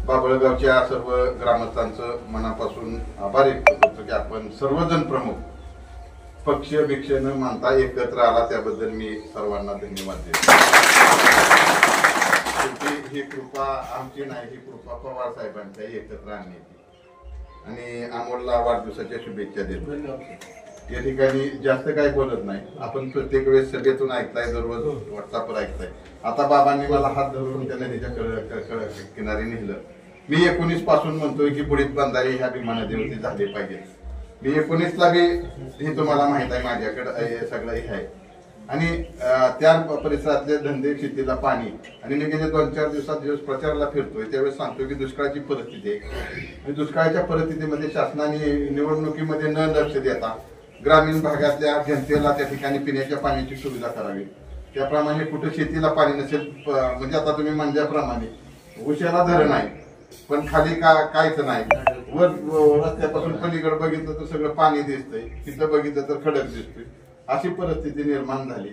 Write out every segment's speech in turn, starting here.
बाबळगावच्या सर्व ग्रामस्थांचं मनापासून आभार व्यक्त करतो की आपण सर्वजण प्रमुख पक्ष भिक्ष न मानता एकत्र आला, त्याबद्दल मी सर्वांना धन्यवाद देतो। ही कृपा आमची नाही, ही कृपा पवार साहेबांच्या एकत्र आणण्याची। आणि अमोलला वाढदिवसाच्या शुभेच्छा देतो। या ठिकाणी जास्त काही बोलत नाही, आपण प्रत्येक वेळेस सभेतून ऐकताय, दररोज व्हॉट्सअपवर ऐकताय। आता बाबांनी मला हात धरून त्या नदीच्या किनारी नेलं। मी 19 पासून म्हणतोय की बुडीत बंधारे ह्या भीमा नदीवरती झाले पाहिजे। मी 19ला बी हे तुम्हाला माहित आहे, माझ्याकडे सगळं हे आहे। आणि त्या परिसरातले धंदे, शेतीला पाणी, आणि मी गेले 2-4 दिवस प्रचाराला फिरतोय, त्यावेळेस सांगतोय की दुष्काळाची परिस्थिती आहे आणि दुष्काळाच्या परिस्थितीमध्ये शासनाने निवडणुकीमध्ये न लक्ष देता ग्रामीण भागातल्या जनतेला त्या ठिकाणी पिण्याच्या पाण्याची सुविधा करावी। त्याप्रमाणे कुठे शेतीला पाणी नसेल, म्हणजे आता तुम्ही म्हणल्याप्रमाणे उशाला धरण आहे पण खाली काहीच नाही, वर रस्त्यापासून पलीकडे बघितलं तर सगळं पाणी दिसतंय, तिथं बघितलं तर खडक दिसतोय, अशी परिस्थिती निर्माण झाली।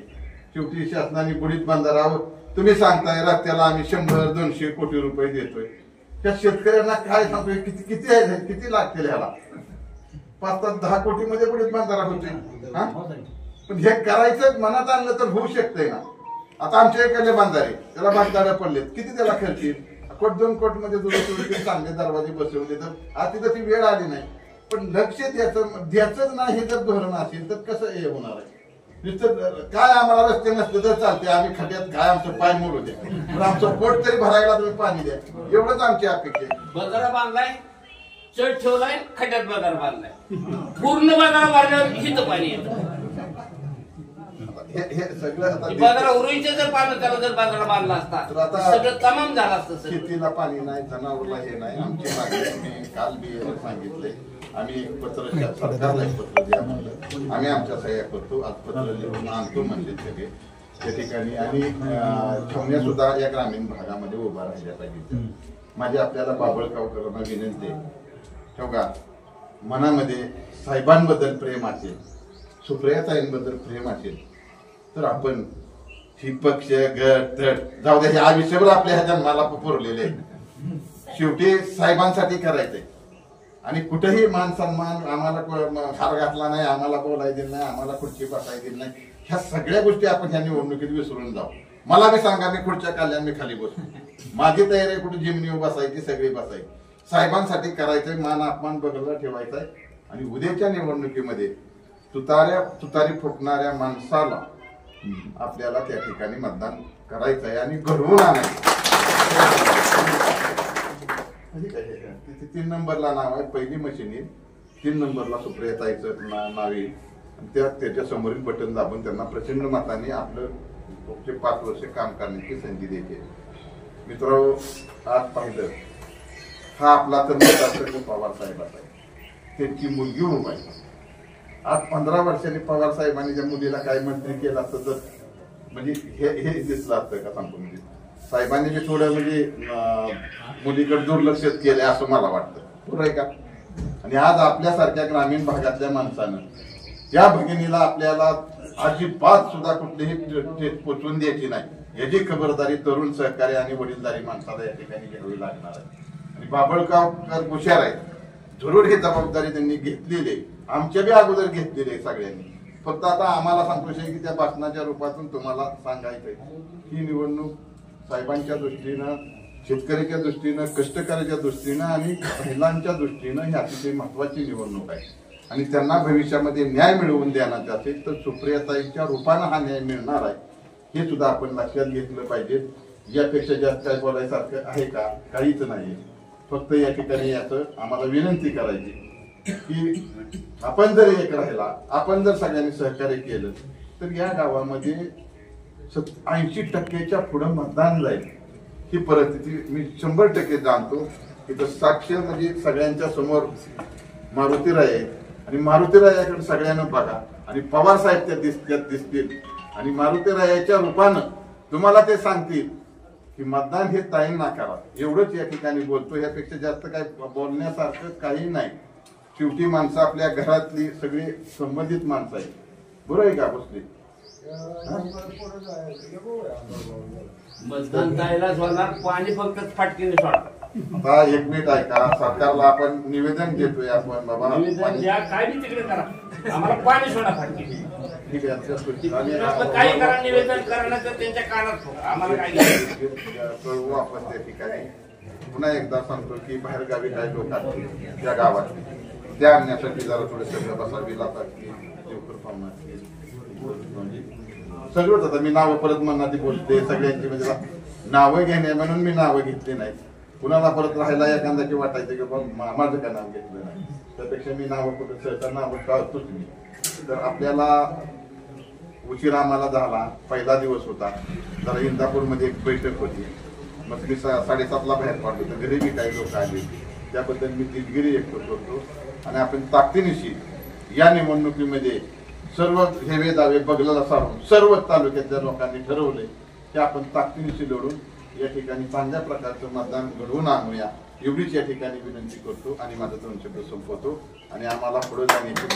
शेवटी शासनाने बुडीत बंधारा, तुम्ही सांगताय रस्त्याला आम्ही 100-200 कोटी रुपये देतोय, त्या शेतकऱ्यांना काय सांगतोय, किती लागतील ह्याला? 5-10 कोटी मध्ये बुडीत बंधारा होते। पण हे करायचं मनात आणलं तर होऊ शकतंय ना। आता आमच्या एखाद्या बंधारे, त्याला बंधारे पडलेत, किती त्याला खर्च येईल? 1-2 कोटी मध्ये दुरुस्ती चांगले दरवाजे बसवले तर आज तिथं ती वेळ आली नाही। पण लक्ष द्यायचं नाही हे जर धोरण असेल तर कसं हे होणार आहे? नुसतं काय आम्हाला रस्ते नसले तर चालते, आम्ही खड्ड्यात काय आमचं पाय मोडू द्या, पण आमचं पोट तरी भरायला तुम्ही पाणी द्या, एवढंच आमची अपेक्षा आहे। बंधारा बांधलाय, चढ ठेवलाय, खड्ड्यात बंधारा बांधलाय, पूर्ण बंधारा बांधल्यावर हिथं पाणी येतं। हे सगळं बंधारा उरुईचं जर पाणी, त्याला जर बंधारा बांधला असता तर आता सगळं तमाम झालं असतं। शेतीला पाणी नाही, जनावरला हे नाही। आमची मागणी मी काल बी सांगितलंय, आम्ही एक पत्र सरकारला एक पत्र द्या म्हणलं, आम्ही आमच्या सह्या करतो, आज पत्र लिहून आणतो म्हणजे सगळे त्या ठिकाणी। आणि छावण्या सुद्धा या ग्रामीण भागामध्ये उभा राहिल्या पाहिजे। माझी आपल्याला बाबळगावकरांना विनंती आहे, ठेवगा मनामध्ये साहेबांबद्दल प्रेम असेल, सुप्रियाताईंबद्दल प्रेम असेल तर आपण ही पक्ष गट तट जाऊ द्या, हे आयुष्यभर आपल्या ह्या जन्माला पुरलेले आहे। शेवटी साहेबांसाठी करायचंय आणि कुठेही मान सन्मान, आम्हाला हार घातला नाही, आम्हाला बोलायला दिलं नाही, आम्हाला खुर्ची बसायला दिली नाही, ह्या सगळ्या गोष्टी आपण ह्या निवडणुकीत विसरून जाऊ। मला बी सांगा, मी खुर्च्या काढल्या मी खाली बसतो, माझी तयारी आहे कुठे जिमनी बसायची, सगळी बसायची। साहेबांसाठी करायचंय, मान अपमान बघायला ठेवायचा आहे। आणि उद्याच्या निवडणुकीमध्ये तुतारी फुटणाऱ्या माणसाला आपल्याला त्या ठिकाणी मतदान करायचं आहे आणि घडवून आणायचं। 3 नंबरला नाव आहे, पहिली मशीन येईल, 3 नंबरला सुप्रियाताईचं नाव येईल, त्याच्या समोरील बटन दाबून त्यांना प्रचंड मताने आपलं 5 वर्ष काम करण्याची संधी देते। मित्रांनो, आज पाहिलं हा आपला तर पवार साहेबाचा आहे, त्यांची मुलगी उभा आहे। आज 15 वर्षांनी पवार साहेबांनी त्या मुलीला काय मंत्री केलं असतं तर म्हणजे हे दिसलं असतं का सांगतो। म्हणजे साहेबांनी बी थोडं म्हणजे मुलीकडे दुर्लक्ष केलंय असं मला वाटतं, बरोबर आहे का? आणि आज आपल्यासारख्या ग्रामीण भागातल्या माणसानं या भगिनीला आपल्याला अजिबात सुद्धा कुठलीही पोचवून द्यायची नाही, याची खबरदारी तरुण सहकारी आणि वडीलधारी माणसाला या ठिकाणी घ्यावी लागणार आहे। आणि बाबळगावकर हुशार आहेत, जरूर ही जबाबदारी त्यांनी घेतलेली आहे, आमच्या बी अगोदर घेतलेली आहे सगळ्यांनी। फक्त आता आम्हाला संतोष आहे की त्या भाषणाच्या रूपातून तुम्हाला सांगायचंय ही निवडणूक साहेबांच्या दृष्टीनं, शेतकऱ्याच्या दृष्टीनं, कष्टकऱ्याच्या दृष्टीनं आणि महिलांच्या दृष्टीनं ही अतिशय महत्वाची निवडणूक आहे। आणि त्यांना भविष्यामध्ये न्याय मिळवून द्यायचा असेल तर सुप्रियाताईंच्या रूपानं हा न्याय मिळणार आहे, हे सुद्धा आपण लक्षात घेतलं पाहिजे। यापेक्षा जास्त काय बोलायसारखं आहे का? काहीच नाही। फक्त या ठिकाणी याचं आम्हाला विनंती करायची की आपण जर एक राहिला, आपण जर सगळ्यांनी सहकार्य केलं तर या गावामध्ये 80% पुढं मतदान जाईल, ही परिस्थिती मी 100% जाणतो। इथं साक्ष म्हणजे सगळ्यांच्या समोर मारुतीराय आहे आणि मारुतीरायाकडे सगळ्यांना बघा आणि पवार साहेब त्या दिसतील आणि मारुतीरायाच्या रूपानं तुम्हाला ते सांगतील की मतदान हे ताईंना करा। एवढंच या ठिकाणी बोलतो, यापेक्षा जास्त काही बोलण्यासारखं काही नाही। शेवटी माणसं आपल्या घरातली सगळी संबंधित माणसं आहेत, बरोबर आहे का? बसली मतदान ताईलाच होणार, पाणी फक्त फाटकीने सोडतात। आता एक मिनिट ऐका, सरकारला आपण निवेदन देतोय आपण बाबा निवेदन द्या, काय बी तिकडे करा, आम्हाला पाणी सोडा फाटके. ठीक आहे, काही करा, निवेदन करा, तर त्यांच्या कानात ठोका. आम्हाला काय घ्यायचं? कळवू आपण त्या ठिकाणी. पुन्हा एकदा सांगतो की बाहेर गावी काही लोक आहेत त्या गावात, त्या आणण्यासाठी जरा थोडे सगळं बसावी लागतात की सगळंच. आता मी नावं परत म्हणणार ती बोलते सगळ्यांची, म्हणजे नावं घेणे म्हणून मी नावं घेतली नाही. कुणाला परत राहायला एखादा की वाटायचं की बाबा माझं काय नाव घेतलं नाही, त्यापेक्षा मी नावं कुठं सहसा नावं टाळतोच मी. तर आपल्याला उशीर आम्हाला झाला, पहिला दिवस होता, जरा इंदापूरमध्ये एक बैठक होती, मग मी 7:30ला बाहेर पडलो, तर घरी बी काही लोक आले, त्याबद्दल मी दिलगिरी व्यक्त करतो. आणि आपण ताकदीनिशी या निवडणुकीमध्ये सर्व हेवे दावे बगलाला सारून सर्व तालुक्यातल्या लोकांनी ठरवले की आपण ताकदीनिशी लढून या ठिकाणी चांगल्या प्रकारचं मतदान घडवून आणूया, एवढीच या ठिकाणी विनंती करतो आणि माझं 2 शब्द संपवतो. आणि आम्हाला पुढे जाण्याची